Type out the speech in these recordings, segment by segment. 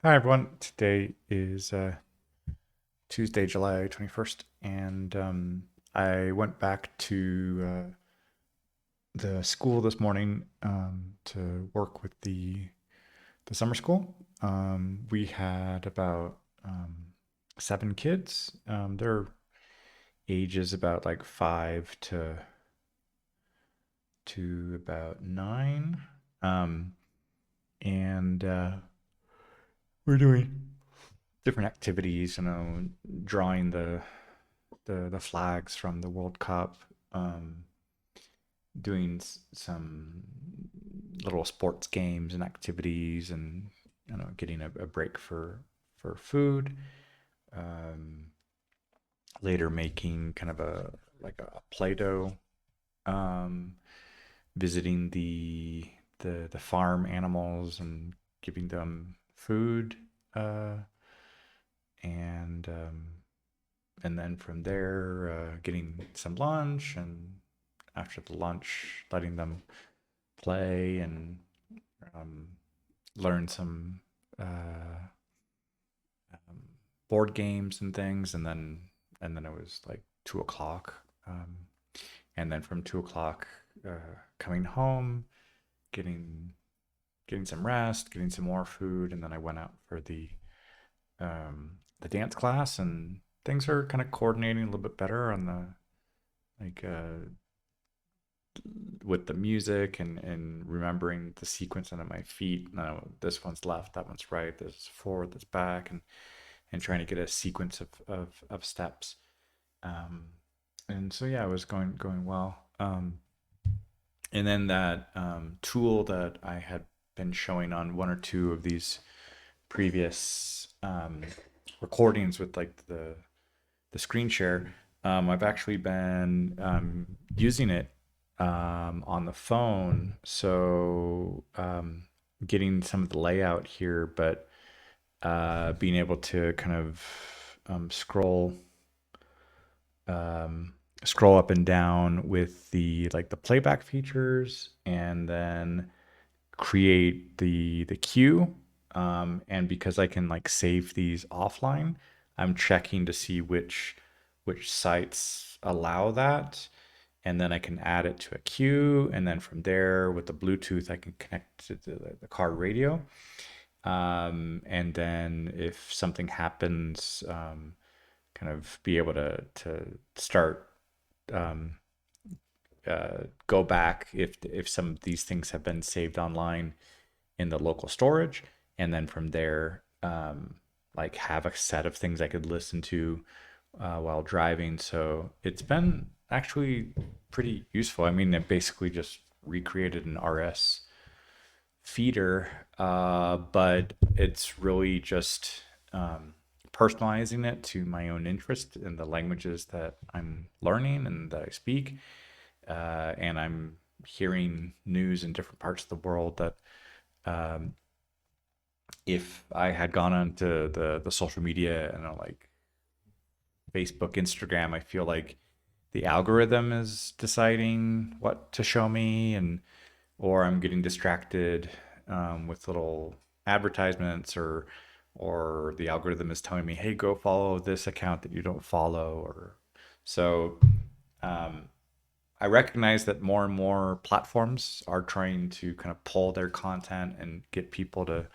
Hi everyone. Today is Tuesday, July 21st, and I went back to the school this morning to work with the summer school. We had about seven kids. Their ages about like 5 to about 9, um, and we're doing different activities. Drawing the flags from the World Cup, um, doing some little sports games and activities, and getting a break for food. Um, Later, making kind of a Play-Doh, um, visiting the farm animals and giving them food, uh, and and then from there, getting some lunch, and after the lunch, letting them play and um, learn some uh, um, board games and things, and then it was like 2 o'clock, and then from 2 o'clock, coming home, getting getting some rest, getting some more food, and then I went out for the dance class, and things are kind of coordinating a little bit better on the like with the music, and remembering the sequence under my feet. No, this one's left, that one's right, this forward, this back, and trying to get a sequence of steps. Um, and so yeah, it was going well. And then that tool that I had been showing on one or two of these previous recordings with like the screen share, I've actually been using it on the phone. So getting some of the layout here, but being able to kind of scroll um, scroll up and down with the playback features, and then create the queue. And because I can like save these offline, I'm checking to see which sites allow that, and then I can add it to a queue, and then from there with the Bluetooth I can connect to the car radio. And then if something happens, kind of be able to start, um, go back if some of these things have been saved online in the local storage, and then from there, like have a set of things I could listen to while driving. So it's been actually pretty useful. I mean, it basically just recreated an RS feeder, but it's really just personalizing it to my own interest in the languages that I'm learning and that I speak. And I'm hearing news in different parts of the world that, um, if I had gone onto the social media and like Facebook, Instagram, I feel like the algorithm is deciding what to show me, and or I'm getting distracted with little advertisements, or the algorithm is telling me, "Hey, go follow this account that you don't follow." Or so um, I recognize that more and more platforms are trying to kind of pull their content and get people to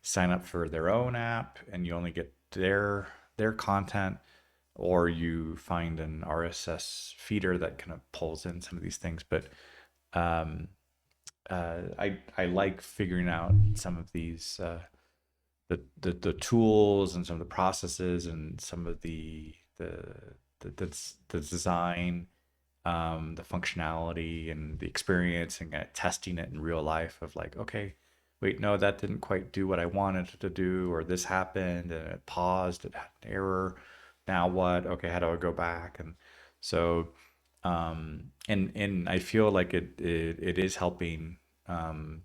sign up for their own app, and you only get their content, or you find an RSS feeder that kind of pulls in some of these things. But um, I like figuring out some of these the tools and some of the processes and some of the design, the functionality and the experience, and testing it in real life of like, okay, wait, no, that didn't quite do what I wanted it to do, or this happened and it paused, it had an error. Now what? Okay, how do I go back? And so, and I feel like it is helping um,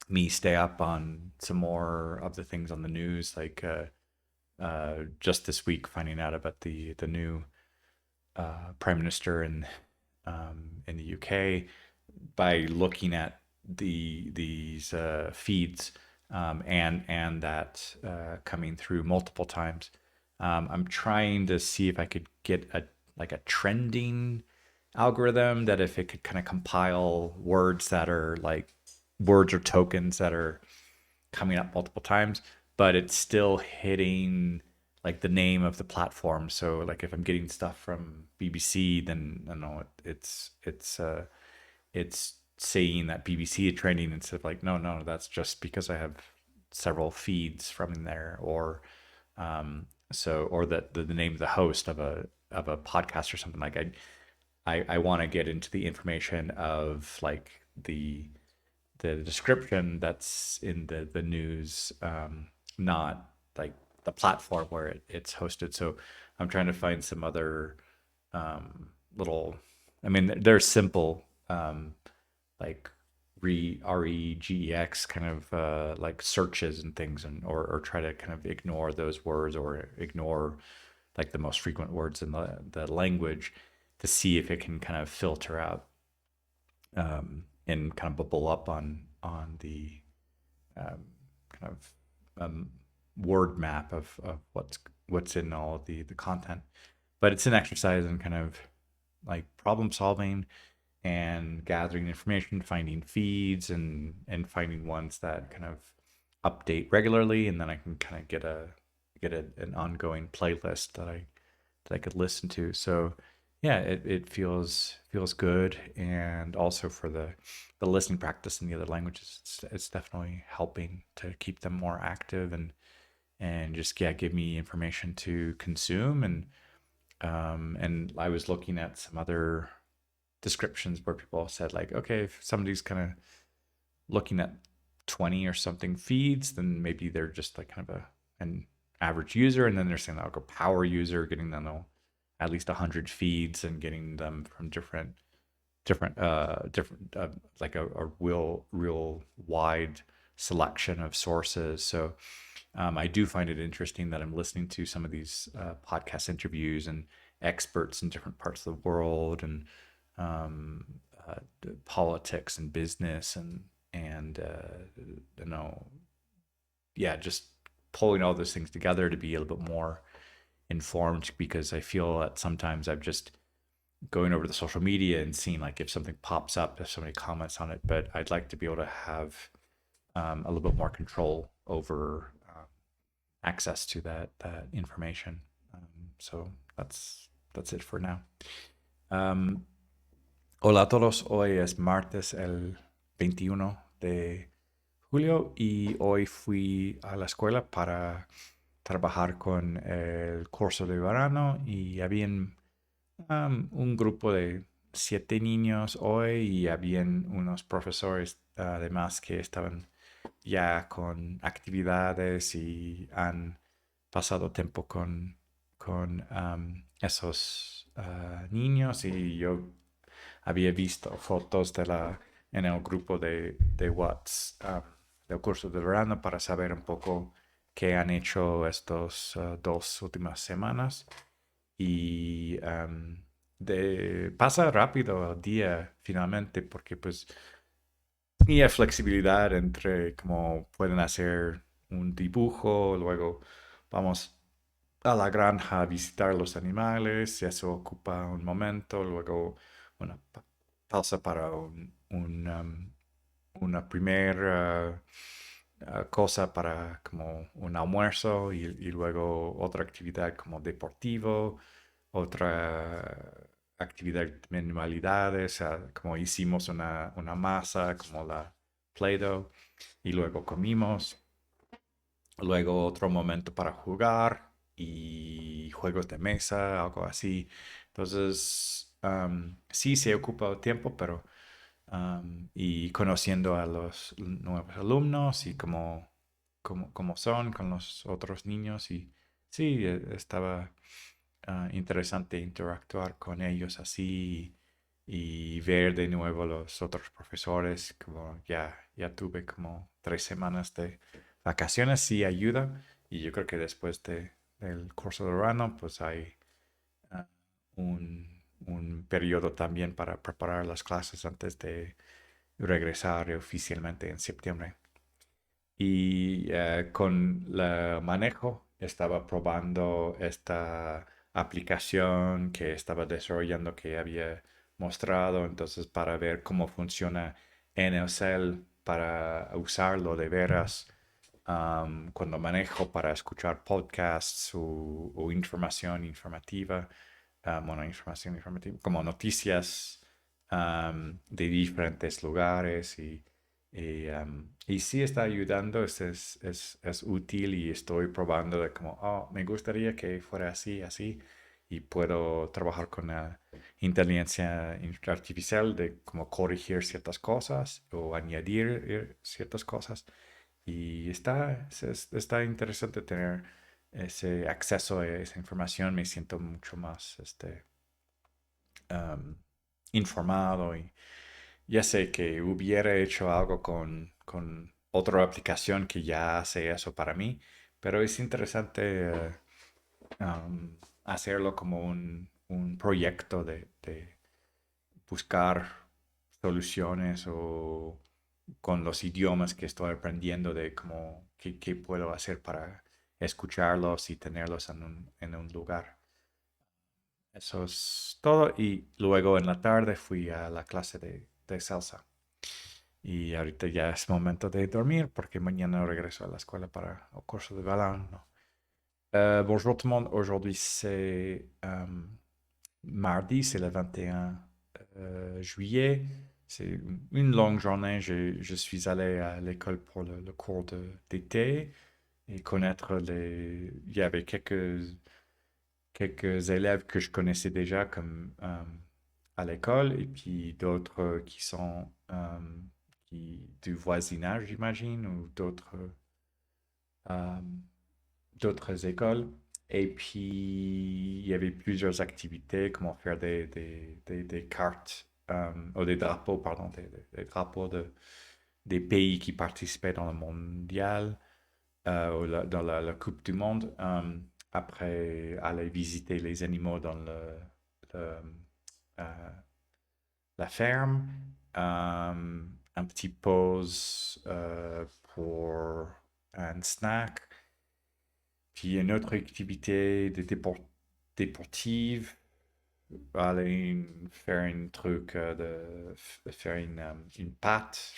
me stay up on some more of the things on the news, like just this week finding out about the new prime minister in the UK by looking at these feeds. and that coming through multiple times. I'm trying to see if I could get a like a trending algorithm that if it could kind of compile words that are like words or tokens that are coming up multiple times, but it's still hitting like the name of the platform. So like if I'm getting stuff from BBC, then I know it's saying that BBC is trending instead of like no, that's just because I have several feeds from in there, or or that the name of the host of a podcast or something. Like I want to get into the information of like the description that's in the news, not like the platform where it's hosted. So I'm trying to find some other little. I mean, they're simple, like regex kind of like searches and things, and or try to kind of ignore those words or ignore like the most frequent words in the language to see if it can kind of filter out and kind of bubble up on the kind of word map of what's in all of the content. But it's an exercise in kind of like problem solving and gathering information, finding feeds and finding ones that kind of update regularly, and then I can kind of an ongoing playlist that I could listen to. So yeah, it feels good, and also for the listening practice in the other languages, it's definitely helping to keep them more active and just yeah give me information to consume. And I was looking at some other descriptions where people said like, okay, if somebody's kind of looking at 20 or something feeds, then maybe they're just like kind of an average user. And then they're saying like a power user, getting them at least 100 feeds and getting them from different like a real wide selection of sources. So I do find it interesting that I'm listening to some of these podcast interviews and experts in different parts of the world, and um, uh, politics and business and you know yeah, just pulling all those things together to be a little bit more informed, because I feel that sometimes I'm just going over the social media and seeing like if something pops up, if somebody comments on it, but I'd like to be able to have a little bit more control over access to that information. So that's it for now. Um, Hola a todos, hoy es martes el 21 de julio y hoy fui a la escuela para trabajar con el curso de verano y habían un grupo de 7 niños hoy y habían unos profesores además que estaban ya con actividades y han pasado tiempo con esos niños, y yo había visto fotos en el grupo de WhatsApp del curso de verano para saber un poco qué han hecho estos 2 últimas semanas. Y pasa rápido el día finalmente, porque pues y hay flexibilidad entre cómo pueden hacer un dibujo, luego vamos a la granja a visitar los animales, y eso ocupa un momento, luego una pausa para una primera cosa para como un almuerzo, y luego otra actividad como deportivo, otra actividad de manualidades, como hicimos una masa como la Play-Doh, y luego comimos, luego otro momento para jugar y juegos de mesa, algo así. Entonces, sí se ocupa el tiempo, pero y conociendo a los nuevos alumnos y cómo son con los otros niños. Y sí, estaba interesante interactuar con ellos así y ver de nuevo los otros profesores. Como ya tuve como 3 semanas de vacaciones, sí ayuda. Y yo creo que después del curso de verano, pues hay ah, un periodo también para preparar las clases antes de regresar oficialmente en septiembre. Y con el manejo estaba probando esta aplicación que estaba desarrollando que había mostrado, entonces para ver cómo funciona en el cel para usarlo de veras cuando manejo para escuchar podcasts o información informativa, bueno, información informativa, como noticias de diferentes lugares y sí está ayudando, es útil y estoy probando de como, oh, me gustaría que fuera así, así, y puedo trabajar con la inteligencia artificial de como corregir ciertas cosas o añadir ciertas cosas. Y está interesante tener ese acceso a esa información. Me siento mucho más um, informado y ya sé que hubiera hecho algo con otra aplicación que ya hace eso para mí, pero es interesante hacerlo como un proyecto de buscar soluciones o con los idiomas que estoy aprendiendo de cómo, qué puedo hacer para escucharlos y tenerlos en un lugar. Eso es todo. Y luego en la tarde fui a la clase de salsa. Y ahorita ya es momento de dormir porque mañana regreso a la escuela para el curso de verano. Bonjour tout le monde. Aujourd'hui c'est mardi, c'est le 21 juillet. C'est une longue journée. Je suis allé à l'école pour le cours d'été et connaître les... Il y avait quelques élèves que je connaissais déjà comme à l'école et puis d'autres qui sont du voisinage, j'imagine, ou euh, d'autres écoles. Et puis, il y avait plusieurs activités, comment faire des cartes, ou des drapeaux, pardon, des drapeaux des pays qui participaient dans le mondial, ou dans la Coupe du Monde. Après, aller visiter les animaux dans le, euh, la ferme. Un petit pause pour un snack. Puis une autre activité déportive, aller faire un truc faire une pâte,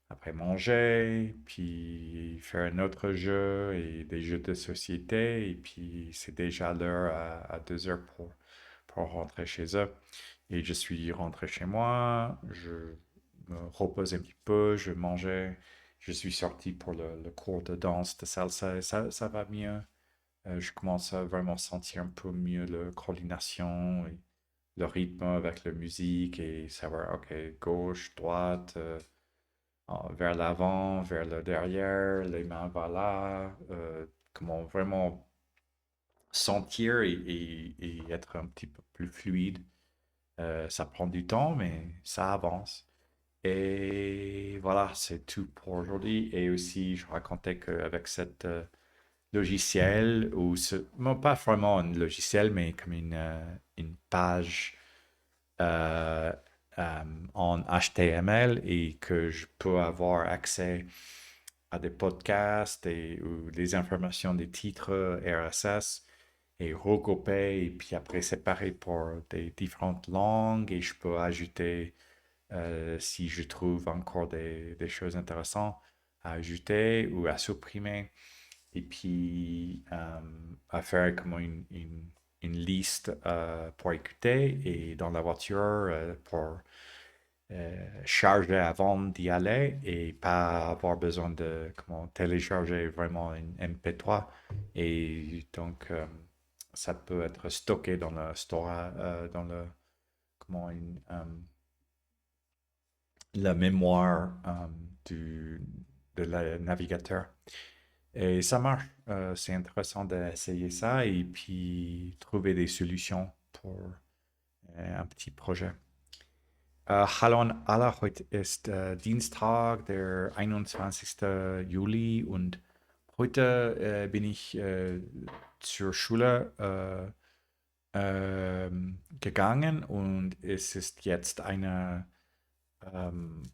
après manger, puis faire un autre jeu et des jeux de société, et puis c'est déjà l'heure à 2 heures pour rentrer chez eux. Et je suis rentré chez moi, je me repose un petit peu, je mangeais, je suis sorti pour le cours de danse, de salsa, et ça va mieux. Je commence à vraiment sentir un peu mieux la coordination et le rythme avec la musique et savoir, ok, gauche, droite, vers l'avant, vers le derrière, les mains vers là, comment vraiment sentir et être un petit peu plus fluide. Ça prend du temps, mais ça avance. Et voilà, c'est tout pour aujourd'hui. Et aussi, je racontais qu'avec cette logiciel, bon, pas vraiment un logiciel, mais comme une page euh, euh, en HTML et que je peux avoir accès à des podcasts ou des informations des titres RSS et regrouper et puis après séparer pour des différentes langues et je peux ajouter si je trouve encore des choses intéressantes à ajouter ou à supprimer et puis à faire comme une liste pour écouter et dans la voiture pour charger avant d'y aller et pas avoir besoin de comment télécharger vraiment une MP3 et donc ça peut être stocké dans le store dans le comment la mémoire de la navigateur. Et ça marche. C'est intéressant d'essayer ça et puis trouver des solutions pour un petit projet. Hallo an alle, heute ist Dienstag, der 21. Juli und heute bin ich zur Schule gegangen und es ist jetzt ein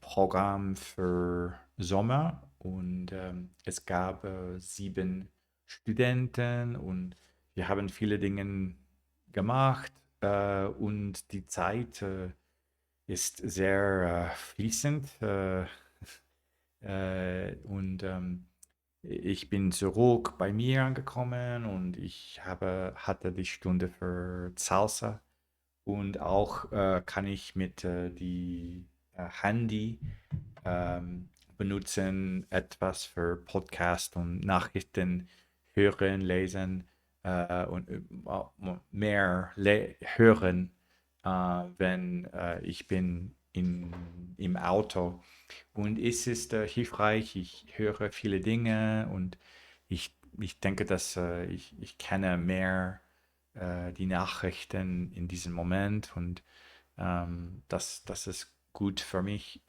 Programm für Sommer und es gab 7 Studenten und wir haben viele Dinge gemacht und die Zeit ist sehr fließend und ich bin zurück bei mir angekommen und hatte die Stunde für Salsa und auch kann ich mit die Handy benutzen, etwas für Podcast und Nachrichten hören, lesen und mehr le hören, wenn ich bin im Auto. Und es ist hilfreich, ich höre viele Dinge und ich denke, dass ich kenne mehr die Nachrichten in diesem Moment und das ist gut für mich.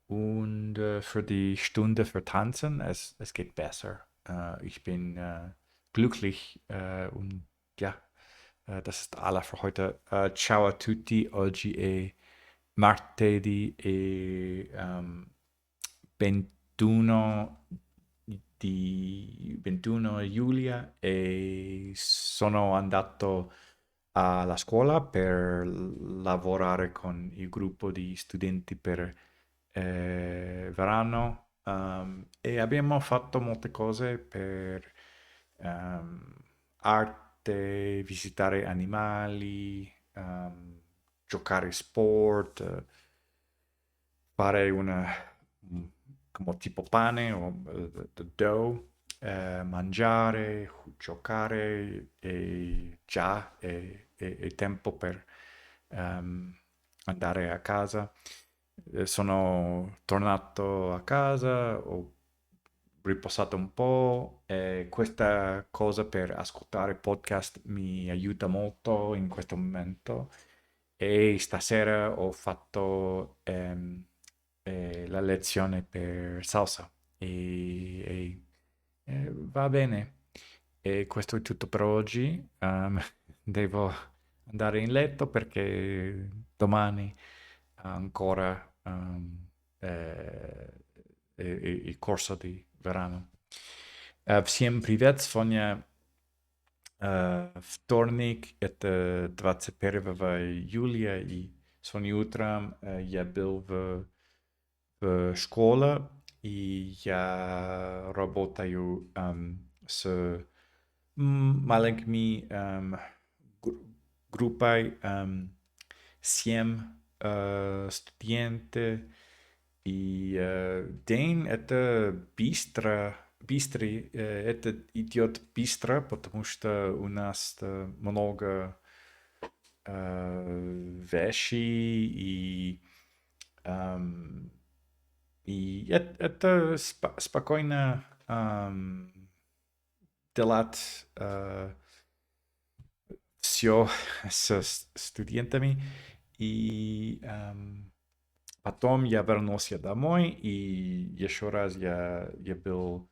Und für die Stunde für Tanzen, es geht besser. Ich bin glücklich und ja, das ist alles für heute. Ciao a tutti, oggi è martedì e 21 di 21 Giugno e sono andato alla scuola per lavorare con il gruppo di studenti per verano e abbiamo fatto molte cose per ehm, arte, visitare animali, giocare sport, fare come tipo pane o dough, mangiare, giocare e già è tempo per andare a casa. Sono tornato a casa, ho riposato un po' e questa cosa per ascoltare podcast mi aiuta molto in questo momento. E stasera ho fatto la lezione per salsa va bene. E questo è tutto per oggi. Devo andare in letto perché domani ancora il corso di verano. Всем привет! Сегодня вторник, это 21 июля, и сегодня утром я был в школе, и я работаю с маленькими гру- группой 7 студентов, и день это это идет быстро, потому что у нас много вещей, эм, это спокойно делать все с студентами. И потом я вернулся домой, и еще раз я был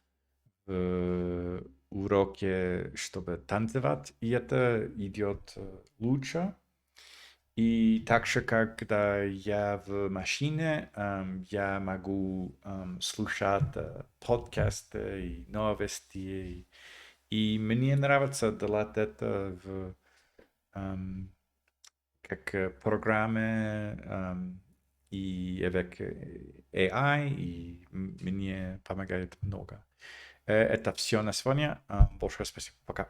в уроке, чтобы танцевать, и это идет лучше. И также, когда я в машине, я могу слушать подкасты и новости. И мне нравится делать это как программы и avec AI, и мне помогает много. Это все на сегодня. Большое спасибо. Пока.